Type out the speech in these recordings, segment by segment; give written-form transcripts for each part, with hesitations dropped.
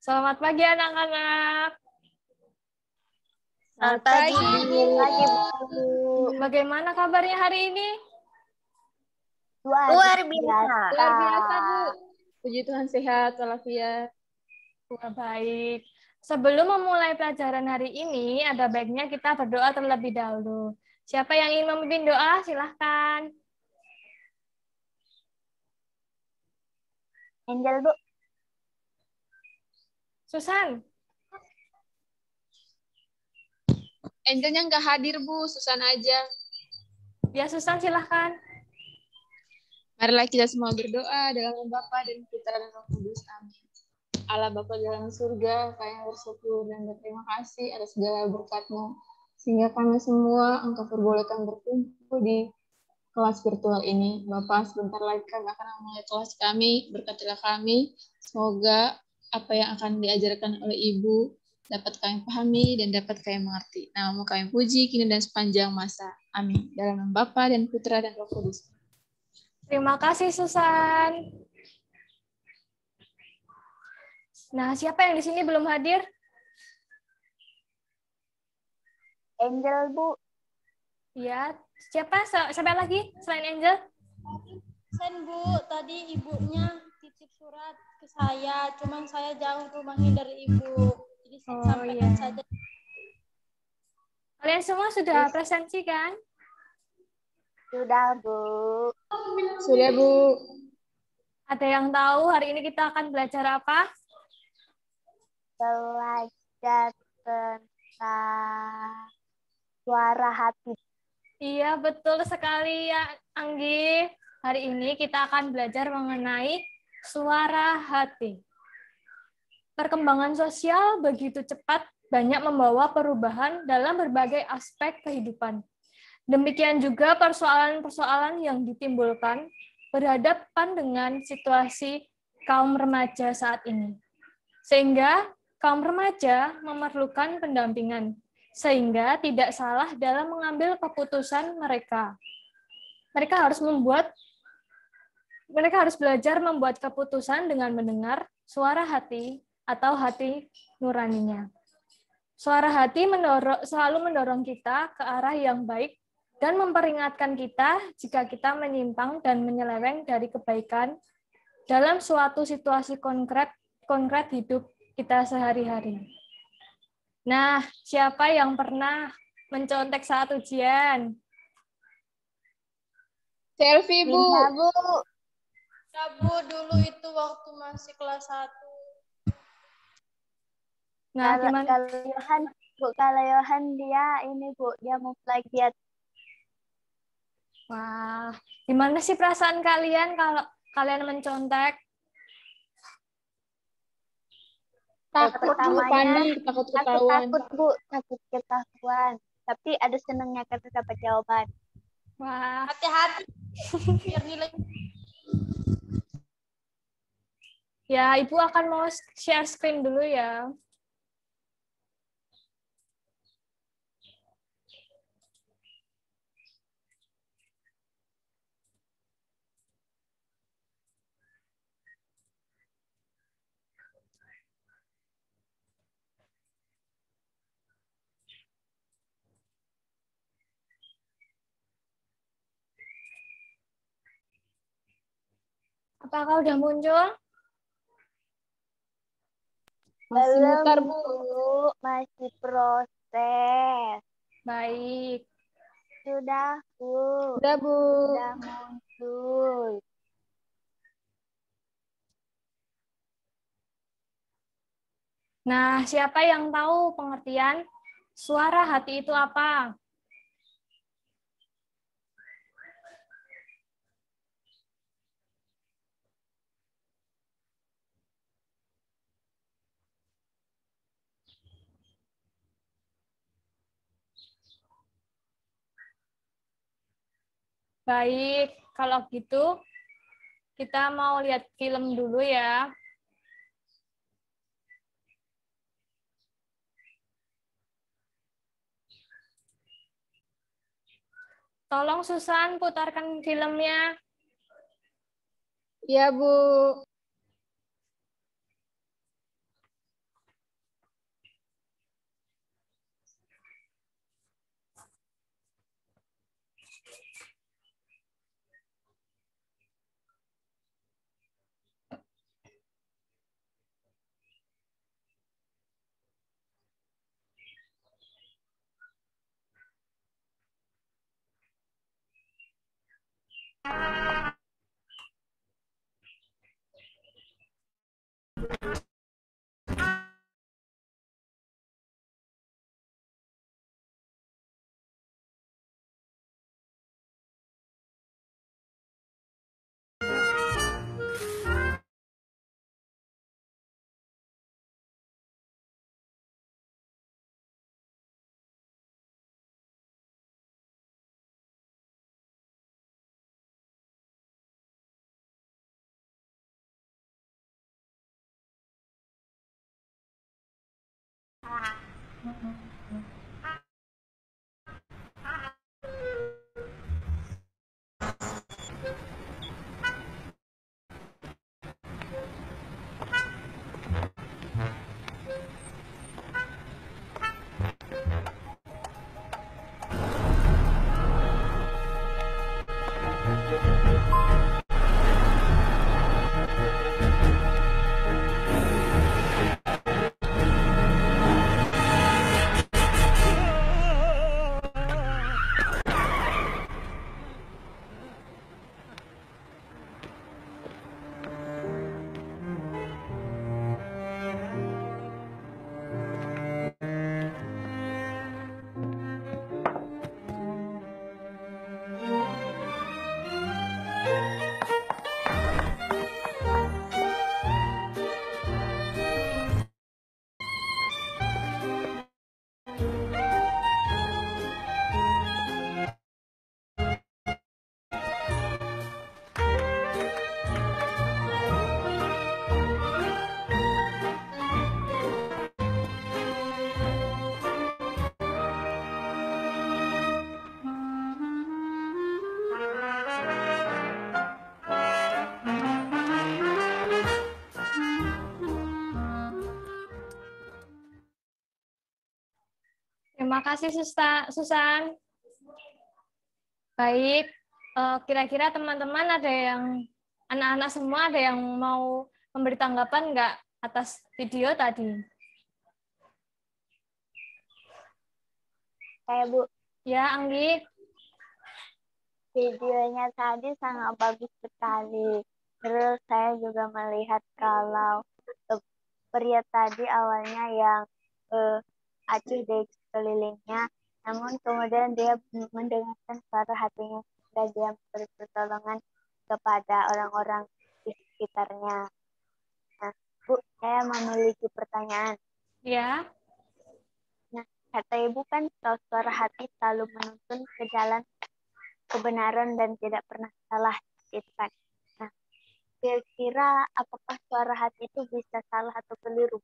Selamat pagi anak-anak. Selamat pagi, Bu. Bagaimana kabarnya hari ini? Luar biasa. Luar biasa, Bu. Puji Tuhan sehat walafiat. Wah, baik. Sebelum memulai pelajaran hari ini, ada baiknya kita berdoa terlebih dahulu. Siapa yang ingin memimpin doa, silahkan. Angel, Bu. Susan. Angelnya nggak hadir, Bu. Susan aja. Ya, Susan, silahkan. Marilah kita semua berdoa dalam nama Bapa dan Putra dan Roh Kudus. Amin. Allah Bapa dalam surga, kami bersyukur dan berterima kasih atas segala berkat-Mu, sehingga kami semua Engkau perbolehkan berkumpul di kelas virtual ini. Bapak, sebentar lagi kami akan memulai kelas kami. Berkatilah kami. Semoga apa yang akan diajarkan oleh Ibu dapat kami pahami dan dapat kami mengerti. Namamu kami puji, kini dan sepanjang masa. Amin. Dalam nama Bapa dan Putra dan Roh Kudus. Terima kasih, Susan. Nah, siapa yang di sini belum hadir? Angel, Bu. Ya, siapa? Siapa lagi selain Angel? Sen, Bu, tadi ibunya titip surat ke saya, cuman saya jauh rumahnya dari ibu. Jadi sampaikan saja. Kalian semua sudah presensi kan? Sudah, Bu. Sudah, Bu. Ada yang tahu hari ini kita akan belajar apa? Belajar tentang suara hati. Iya, betul sekali ya, Anggi. Hari ini kita akan belajar mengenai suara hati. Perkembangan sosial begitu cepat, banyak membawa perubahan dalam berbagai aspek kehidupan. Demikian juga persoalan-persoalan yang ditimbulkan berhadapan dengan situasi kaum remaja saat ini. Sehingga kaum remaja memerlukan pendampingan, sehingga tidak salah dalam mengambil keputusan mereka. Mereka harus belajar membuat keputusan dengan mendengar suara hati atau hati nuraninya. Suara hati selalu mendorong kita ke arah yang baik dan memperingatkan kita jika kita menyimpang dan menyeleweng dari kebaikan dalam suatu situasi konkret hidup kita sehari-hari. Nah, siapa yang pernah mencontek saat ujian? Selfie, Bu. Ya, Bu. Ya, Bu, dulu itu waktu masih kelas 1. Nah, gimana? Kalau Yohan dia mau plagiat. Wah, gimana sih perasaan kalian kalau kalian mencontek? Takut, Bu, panik, takut ketahuan. Takut, Bu, takut ketahuan. Tapi ada senangnya kita dapat jawaban. Wah, Hati-hati, biar nilai. ya Ibu akan mau share screen dulu ya. Apakah udah muncul? Masih mutar, Bu. Masih proses. Baik. Sudah, Bu. Sudah, Bu. Sudah muncul. Nah, siapa yang tahu pengertian suara hati itu apa? Baik, kalau gitu kita mau lihat film dulu ya. Tolong Susan putarkan filmnya. Iya, Bu. Terima kasih Susan. Baik, kira-kira teman-teman ada yang, anak-anak semua ada yang mau memberi tanggapan nggak atas video tadi? Kayak Bu, Ya, Anggi. videonya tadi sangat bagus sekali. Terus saya juga melihat kalau pria tadi awalnya yang acuh di sekelilingnya, namun kemudian dia mendengarkan suara hatinya dan dia memberi pertolongan kepada orang-orang di sekitarnya. Nah, Bu, saya memiliki pertanyaan. Ya. Nah, kata Ibu kan suara hati selalu menuntun ke jalan kebenaran dan tidak pernah salah. Nah, kira-kira apakah suara hati itu bisa salah atau keliru?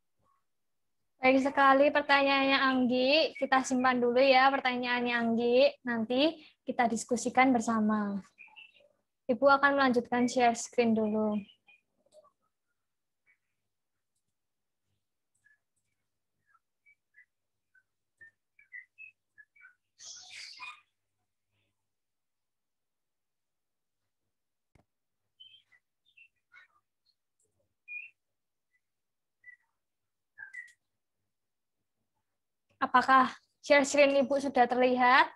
Baik sekali pertanyaannya Anggi. Kita simpan dulu ya pertanyaannya Anggi. Nanti kita diskusikan bersama. Ibu akan melanjutkan share screen dulu. Apakah share screen Ibu sudah terlihat?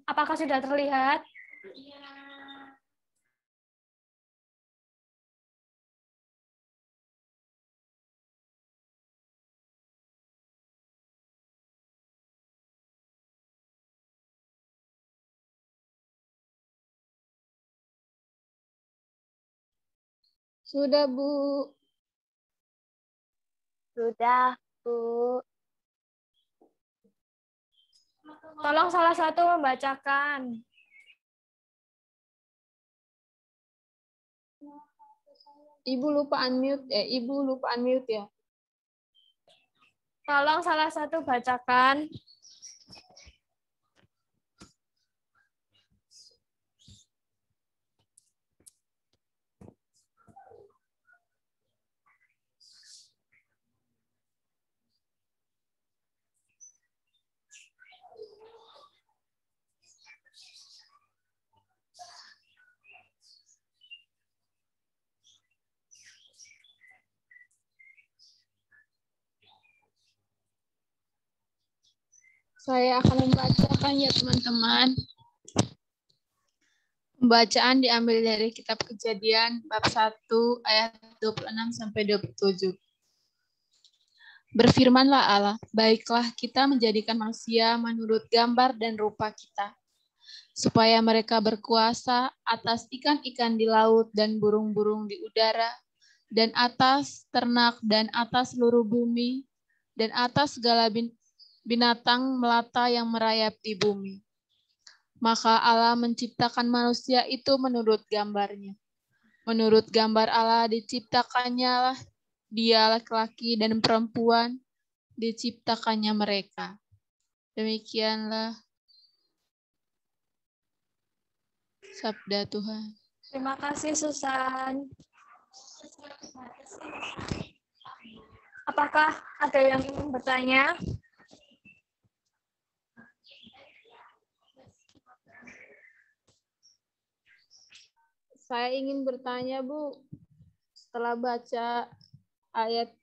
Apakah sudah terlihat? Sudah, Bu. Sudah, Bu. Tolong salah satu membacakan. Ibu lupa unmute ya. Tolong salah satu bacakan. Saya akan membacakan ya teman-teman. Pembacaan diambil dari kitab Kejadian bab 1 ayat 26 sampai 27. Berfirmanlah Allah, baiklah kita menjadikan manusia menurut gambar dan rupa kita, supaya mereka berkuasa atas ikan-ikan di laut dan burung-burung di udara, dan atas ternak dan atas seluruh bumi, dan atas segala binatang melata yang merayap di bumi. Maka Allah menciptakan manusia itu menurut gambarnya. Menurut gambar Allah diciptakannya lah dia laki-laki dan perempuan, diciptakannya mereka. Demikianlah sabda Tuhan. Terima kasih, Susan. Apakah ada yang ingin bertanya? Saya ingin bertanya, Bu, setelah baca ayat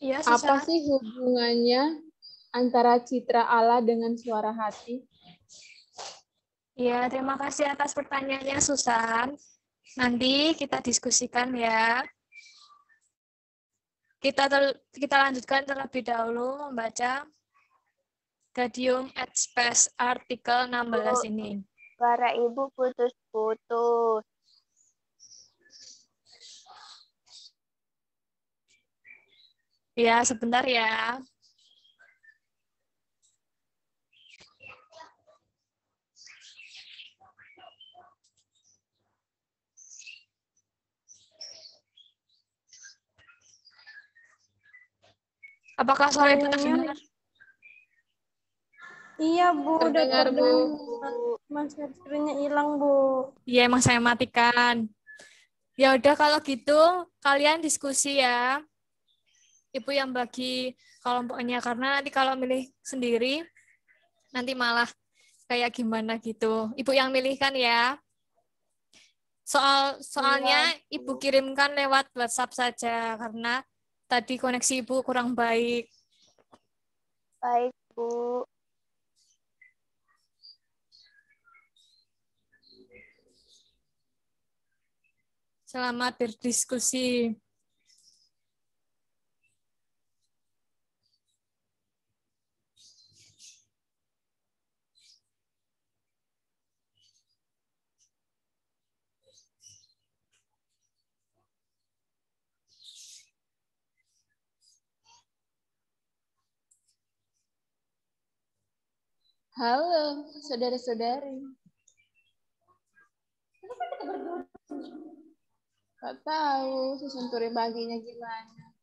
Iya, apa Susan. sih hubungannya antara citra Allah dengan suara hati? Iya, terima kasih atas pertanyaannya, Susan. Nanti kita diskusikan ya. Kita lanjutkan terlebih dahulu membaca Gaudium et Spes artikel 16 ini. Suara ibu putus-putus. Ya, sebentar ya. Apakah suara ibu terdengar? Iya, Bu, udah Terdengar, Bu. terdengar. Mas screen-nya hilang, Bu. Iya, emang saya matikan. Ya udah kalau gitu kalian diskusi ya. Ibu yang bagi kelompoknya karena nanti kalau milih sendiri nanti malah kayak gimana gitu. Ibu yang milih kan ya. Soalnya Ibu kirimkan lewat WhatsApp saja karena tadi koneksi Ibu kurang baik. Baik, Bu. Selamat berdiskusi. Halo, saudara-saudari. Gak tahu susun turi baginya gimana.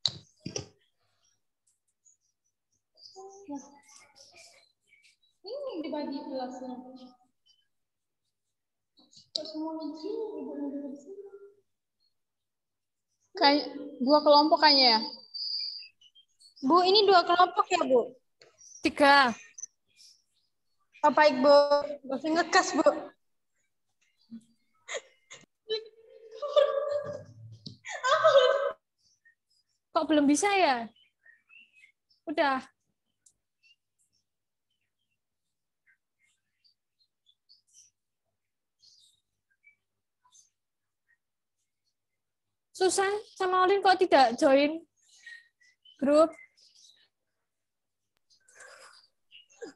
Nah, ini dibagi kelasnya. Kayak 2 kelompok kayaknya ya. Bu, ini 2 kelompok ya, Bu? 3. Oh, baik, Bu. Masih ngekas, Bu. Kok belum bisa ya? Udah. Susan sama Olin kok tidak join grup?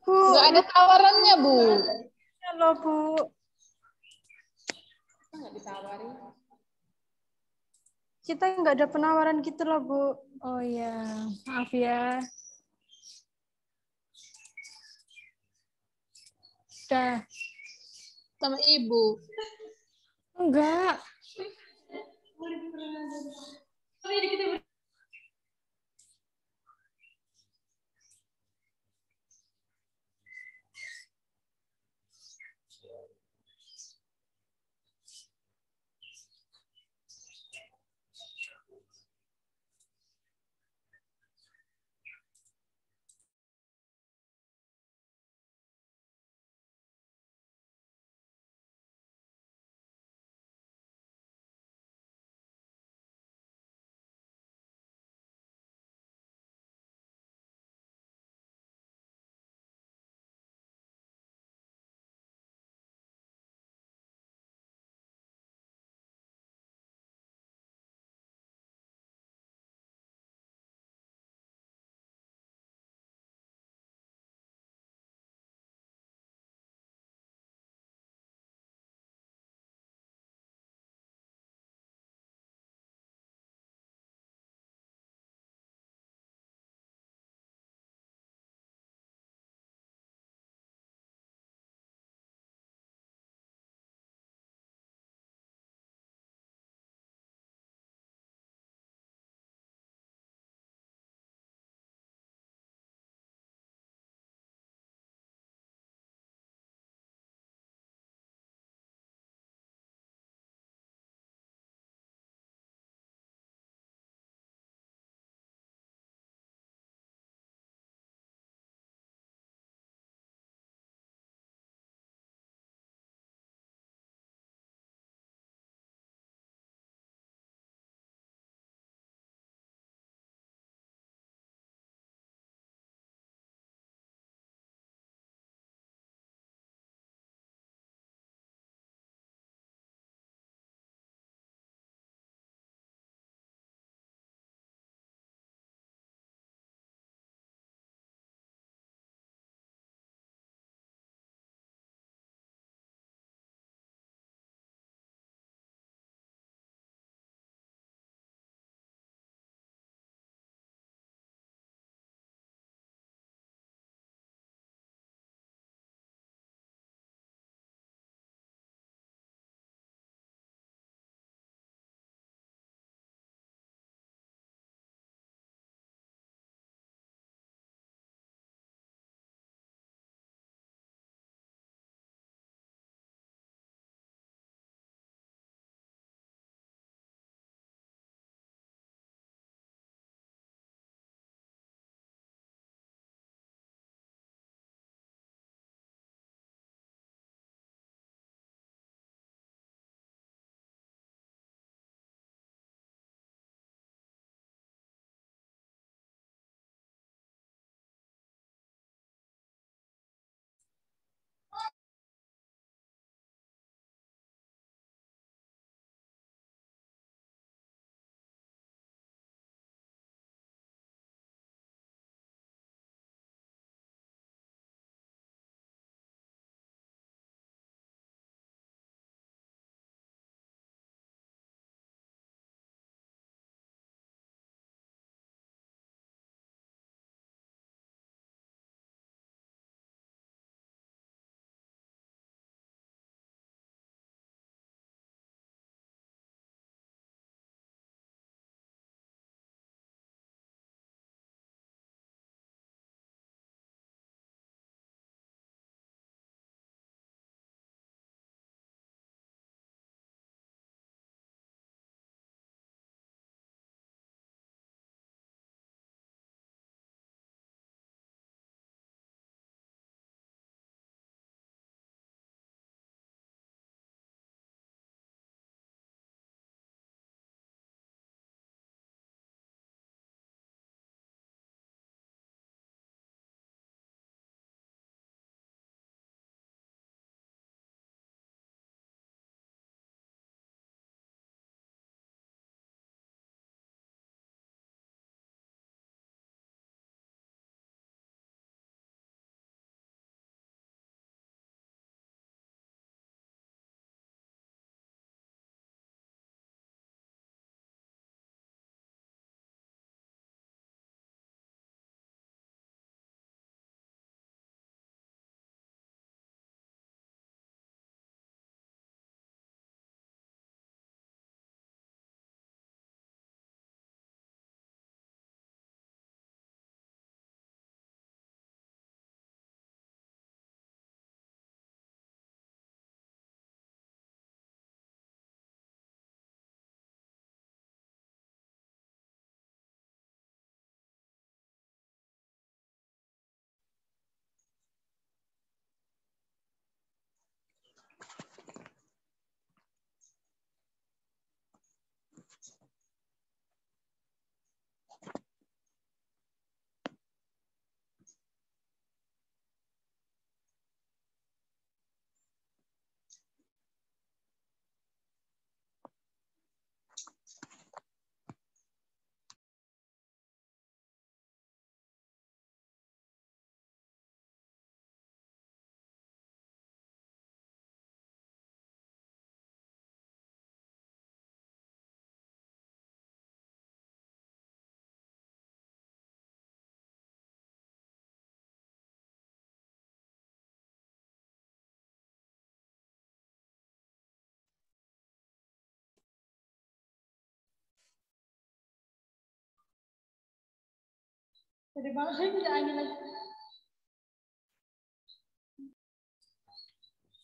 Bu, Nggak ada tawarannya, Bu. halo, Bu. Nggak ditawarin. kita nggak ada penawaran gitu loh, Bu. Oh ya, maaf ya. Udah. Sama ibu. Enggak.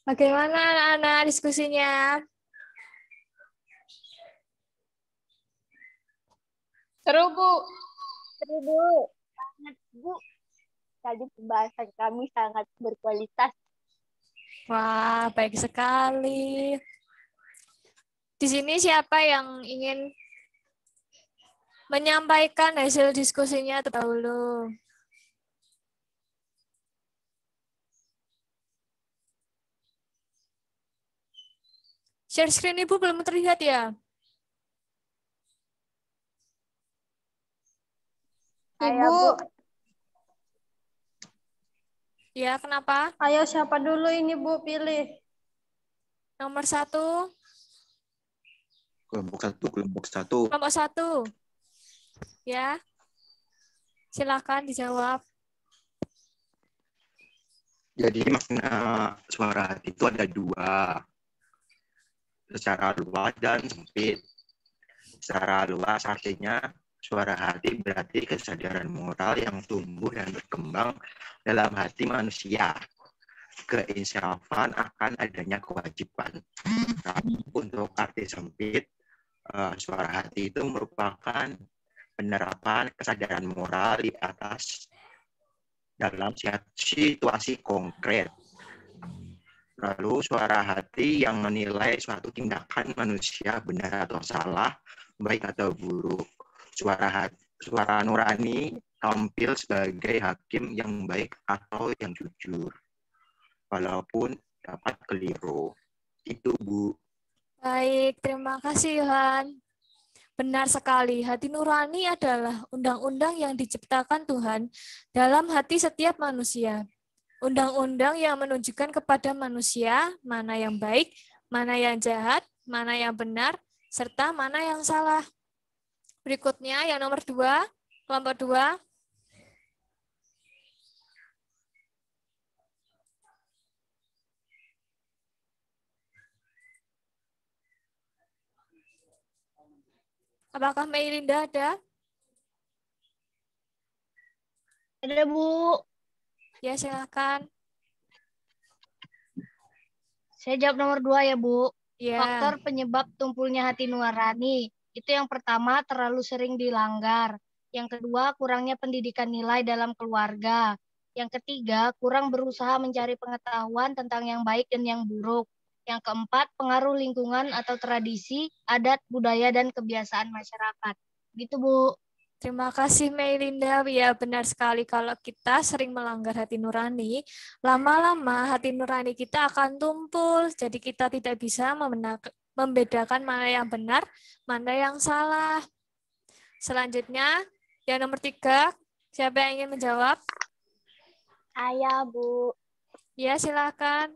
Bagaimana anak-anak diskusinya? Seru, Bu. Seru, Bu. Sangat, Bu. Tadi pembahasan kami sangat berkualitas. Wah, baik sekali. Di sini siapa yang ingin menyampaikan hasil diskusinya terdahulu? Share screen Ibu belum terlihat ya? Ibu, Ya, kenapa? ayo siapa dulu ini Bu pilih? Nomor 1. Kelompok 1, kelompok 1. Kelompok 1. Ya. Silakan dijawab. Jadi makna suara hati itu ada 2. Secara luas dan sempit. Secara luas artinya suara hati berarti kesadaran moral yang tumbuh dan berkembang dalam hati manusia. Keinsafan akan adanya kewajiban. Tapi untuk arti sempit, suara hati itu merupakan penerapan kesadaran moral di atas dalam situasi konkret. Lalu suara hati yang menilai suatu tindakan manusia benar atau salah, baik atau buruk. Suara nurani tampil sebagai hakim yang baik atau yang jujur, walaupun dapat keliru. Itu, Bu. Baik, terima kasih Yohan. Benar sekali, hati nurani adalah undang-undang yang diciptakan Tuhan dalam hati setiap manusia. Undang-undang yang menunjukkan kepada manusia mana yang baik, mana yang jahat, mana yang benar, serta mana yang salah. Berikutnya yang nomor 2, kelompok 2. Apakah Meilinda ada? Ada, Bu. Ya, silakan. Saya jawab nomor 2 ya, Bu. Ya. Faktor penyebab tumpulnya hati nurani. Itu yang pertama, terlalu sering dilanggar. Yang kedua, kurangnya pendidikan nilai dalam keluarga. Yang ketiga, kurang berusaha mencari pengetahuan tentang yang baik dan yang buruk. Yang keempat, pengaruh lingkungan atau tradisi, adat, budaya, dan kebiasaan masyarakat. Gitu, Bu. Terima kasih Meilinda. Ya, benar sekali kalau kita sering melanggar hati nurani, lama-lama hati nurani kita akan tumpul. Jadi kita tidak bisa membedakan mana yang benar, mana yang salah. Selanjutnya, yang nomor 3, siapa yang ingin menjawab? Saya, Bu. Ya, silakan.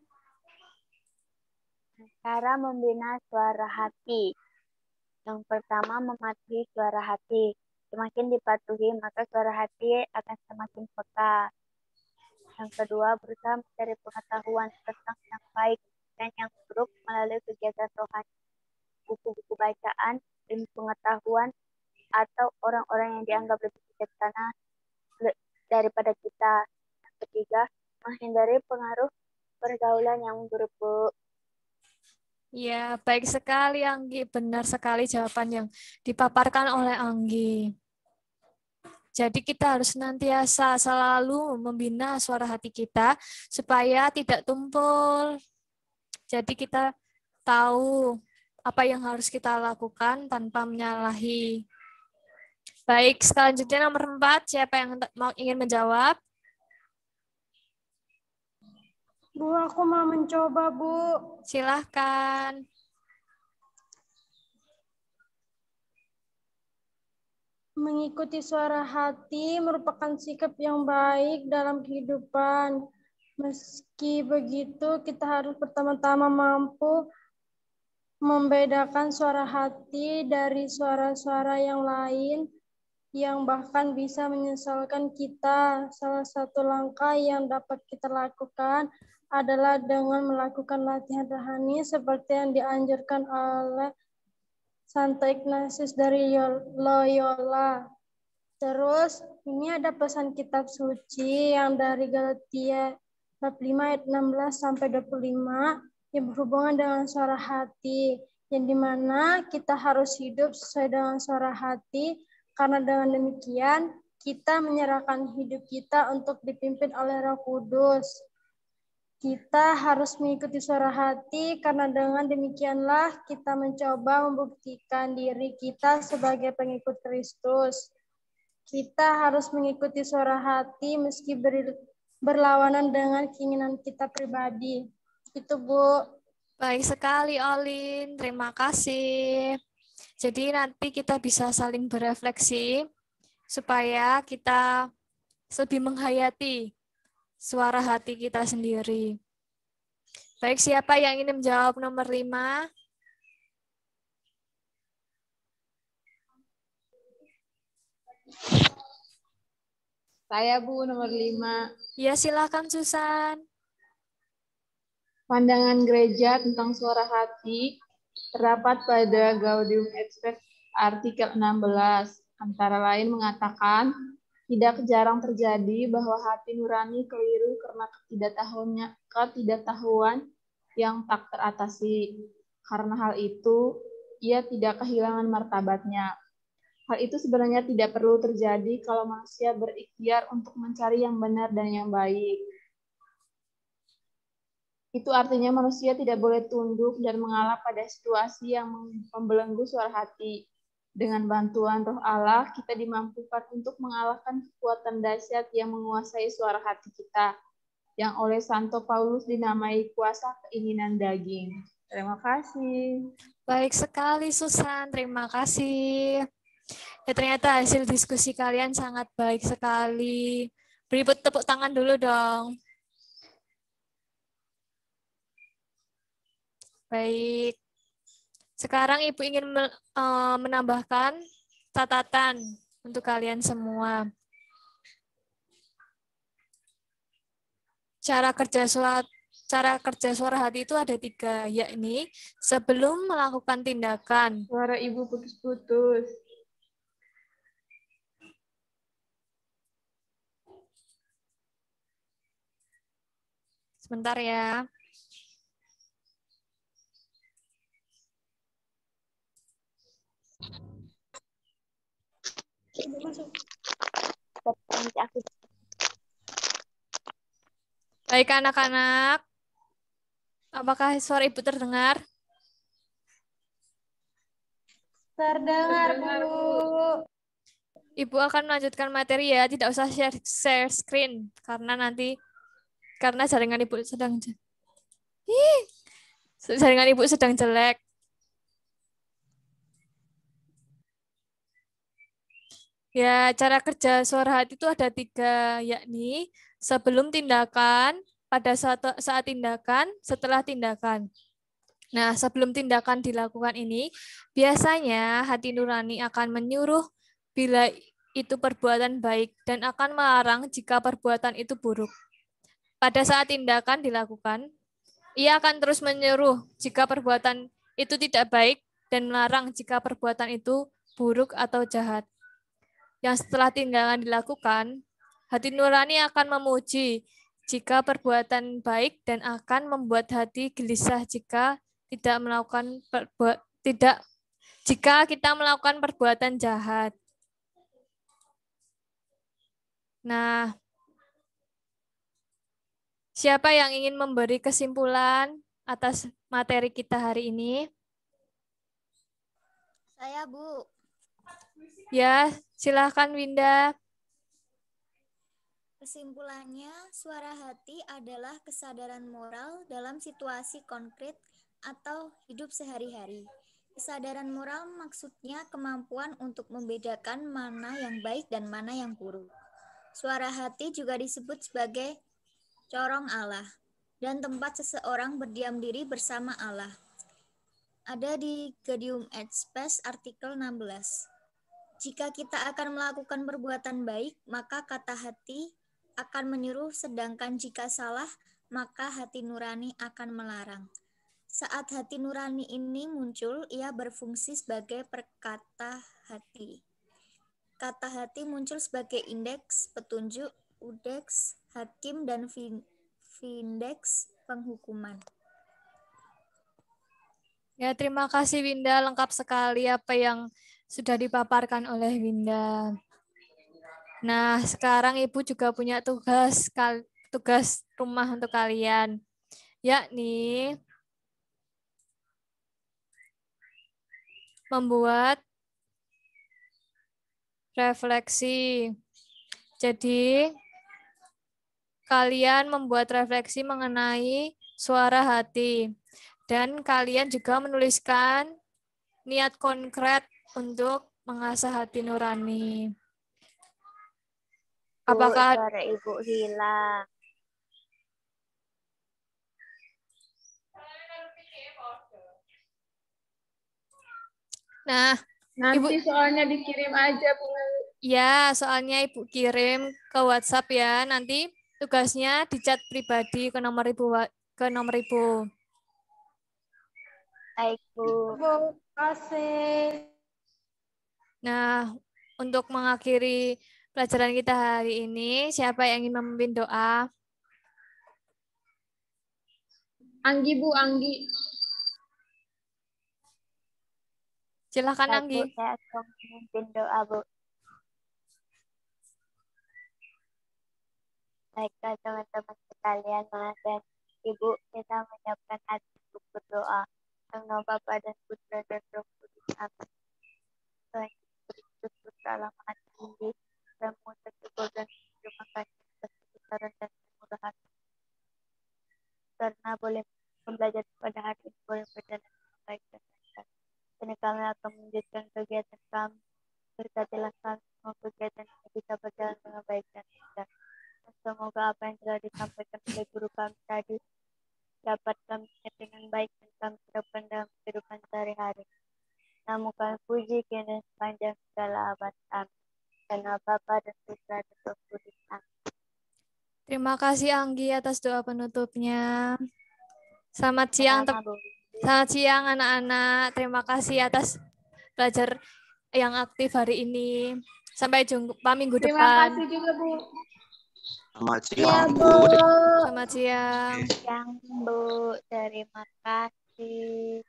Cara membina suara hati. Yang pertama, mematuhi suara hati. Semakin dipatuhi, maka suara hati akan semakin peka. Yang kedua, berusaha mencari pengetahuan tentang yang baik dan yang buruk melalui kegiatan rohani, buku-buku bacaan, ilmu pengetahuan, atau orang-orang yang dianggap lebih bijaksana daripada kita. Yang ketiga, menghindari pengaruh pergaulan yang buruk, Bu. Ya, baik sekali Anggi. Benar sekali jawaban yang dipaparkan oleh Anggi. Jadi kita harus senantiasa selalu membina suara hati kita supaya tidak tumpul. Jadi kita tahu apa yang harus kita lakukan tanpa menyalahi. Baik, selanjutnya nomor 4, siapa yang ingin menjawab? Bu, aku mau mencoba, Bu. Silahkan. Mengikuti suara hati merupakan sikap yang baik dalam kehidupan. Meski begitu, kita harus pertama-tama mampu membedakan suara hati dari suara-suara yang lain yang bahkan bisa menyesalkan kita. Salah satu langkah yang dapat kita lakukan adalah dengan melakukan latihan rohani seperti yang dianjurkan oleh Santo Ignatius dari Loyola. Terus ini ada pesan kitab suci yang dari Galatia bab 5 ayat 16 sampai 25 yang berhubungan dengan suara hati, yang dimana kita harus hidup sesuai dengan suara hati, karena dengan demikian kita menyerahkan hidup kita untuk dipimpin oleh Roh Kudus. Kita harus mengikuti suara hati, karena dengan demikianlah kita mencoba membuktikan diri kita sebagai pengikut Kristus. Kita harus mengikuti suara hati meski berlawanan dengan keinginan kita pribadi. Itu, Bu. Baik sekali, Olin. Terima kasih. Jadi nanti kita bisa saling berefleksi supaya kita lebih menghayati suara hati kita sendiri. Baik, siapa yang ingin menjawab nomor 5? Saya, Bu, nomor 5. Ya, silakan Susan. Pandangan gereja tentang suara hati terdapat pada Gaudium et Spes artikel 16. Antara lain mengatakan, tidak jarang terjadi bahwa hati nurani keliru karena ketidaktahuan yang tak teratasi. Karena hal itu, ia tidak kehilangan martabatnya. Hal itu sebenarnya tidak perlu terjadi kalau manusia berikhtiar untuk mencari yang benar dan yang baik. Itu artinya manusia tidak boleh tunduk dan mengalah pada situasi yang membelenggu suara hati. Dengan bantuan Roh Allah, kita dimampukan untuk mengalahkan kekuatan dahsyat yang menguasai suara hati kita, yang oleh Santo Paulus dinamai kuasa keinginan daging. Terima kasih. Baik sekali, Susan. Terima kasih. Ya, ternyata hasil diskusi kalian sangat baik sekali. Beri tepuk tangan dulu dong. Baik. Sekarang Ibu ingin menambahkan catatan untuk kalian semua. Cara kerja suara hati itu ada 3, yakni sebelum melakukan tindakan. Suara Ibu putus-putus. Sebentar ya. Baik anak-anak, apakah suara Ibu terdengar? Terdengar, Bu. Ibu akan melanjutkan materi ya, tidak usah share screen karena jaringan Ibu sedang jelek. Ya, cara kerja suara hati itu ada 3, yakni sebelum tindakan, pada saat tindakan, setelah tindakan. Nah, sebelum tindakan dilakukan ini, biasanya hati nurani akan menyuruh bila itu perbuatan baik dan akan melarang jika perbuatan itu buruk. Pada saat tindakan dilakukan, ia akan terus menyuruh jika perbuatan itu tidak baik dan melarang jika perbuatan itu buruk atau jahat. Yang setelah tindakan dilakukan, hati nurani akan memuji jika perbuatan baik dan akan membuat hati gelisah jika kita melakukan perbuatan jahat. Nah, siapa yang ingin memberi kesimpulan atas materi kita hari ini? Saya, Bu. Ya, silakan Winda. Kesimpulannya, suara hati adalah kesadaran moral dalam situasi konkret atau hidup sehari-hari. Kesadaran moral maksudnya kemampuan untuk membedakan mana yang baik dan mana yang buruk. Suara hati juga disebut sebagai corong Allah dan tempat seseorang berdiam diri bersama Allah. Ada di Gaudium et Spes artikel 16. Jika kita akan melakukan perbuatan baik, maka kata hati akan menyuruh, sedangkan jika salah, maka hati nurani akan melarang. Saat hati nurani ini muncul, ia berfungsi sebagai perkata hati. Kata hati muncul sebagai indeks, petunjuk, udeks, hakim, dan vindeks penghukuman. Ya, terima kasih Winda, lengkap sekali apa yang sudah dipaparkan oleh Winda. Nah, sekarang Ibu juga punya tugas rumah untuk kalian, yakni membuat refleksi. Jadi, kalian membuat refleksi mengenai suara hati. Dan kalian juga menuliskan niat konkret untuk mengasah hati nurani. Apakah suara Ibu hilang? Nah, Nanti soalnya dikirim aja, Bu. ya, soalnya Ibu kirim ke WhatsApp ya. Nanti tugasnya di chat pribadi ke nomor Ibu. Baik, Bu. Bu, kasih. Nah, untuk mengakhiri pelajaran kita hari ini, siapa yang ingin memimpin doa? Anggi, Bu, Anggi. Silakan Baik, Anggi. Bu, saya akan memimpin doa, Bu. Baiklah teman-teman sekalian, Mas dan Ibu, kita menyiapkan hati untuk berdoa. Yang nama Bapa dan Putra dan Roh Kudus. Amin. Tuhan Yesus dalam hati ini, dan mengucap syukur dan terima kasih atas kebesaran dan kemurahan. Karena boleh belajar pada hari ini, boleh berjalan dengan baik dan lancar. Kini kami akan melanjutkan kegiatan kami. Berkatilah kami semua kegiatan yang bisa berjalan dengan baik dan lancar. Semoga apa yang telah disampaikan oleh guru kami tadi dapat kami ingat dengan baik dan kami terapkan dalam kehidupan sehari-hari. Namun kami puji kini sepanjang segala abad. Amin. Karena Bapa dan Putra dan Roh Kudus. Amin. Terima kasih Anggi atas doa penutupnya. Selamat siang, selamat siang anak-anak. Terima kasih atas belajar yang aktif hari ini. Sampai jumpa minggu Terima depan. kasih juga, Bu. Selamat Iya, siang, Bu. Bu. Selamat siang. Yang Bu, terima kasih.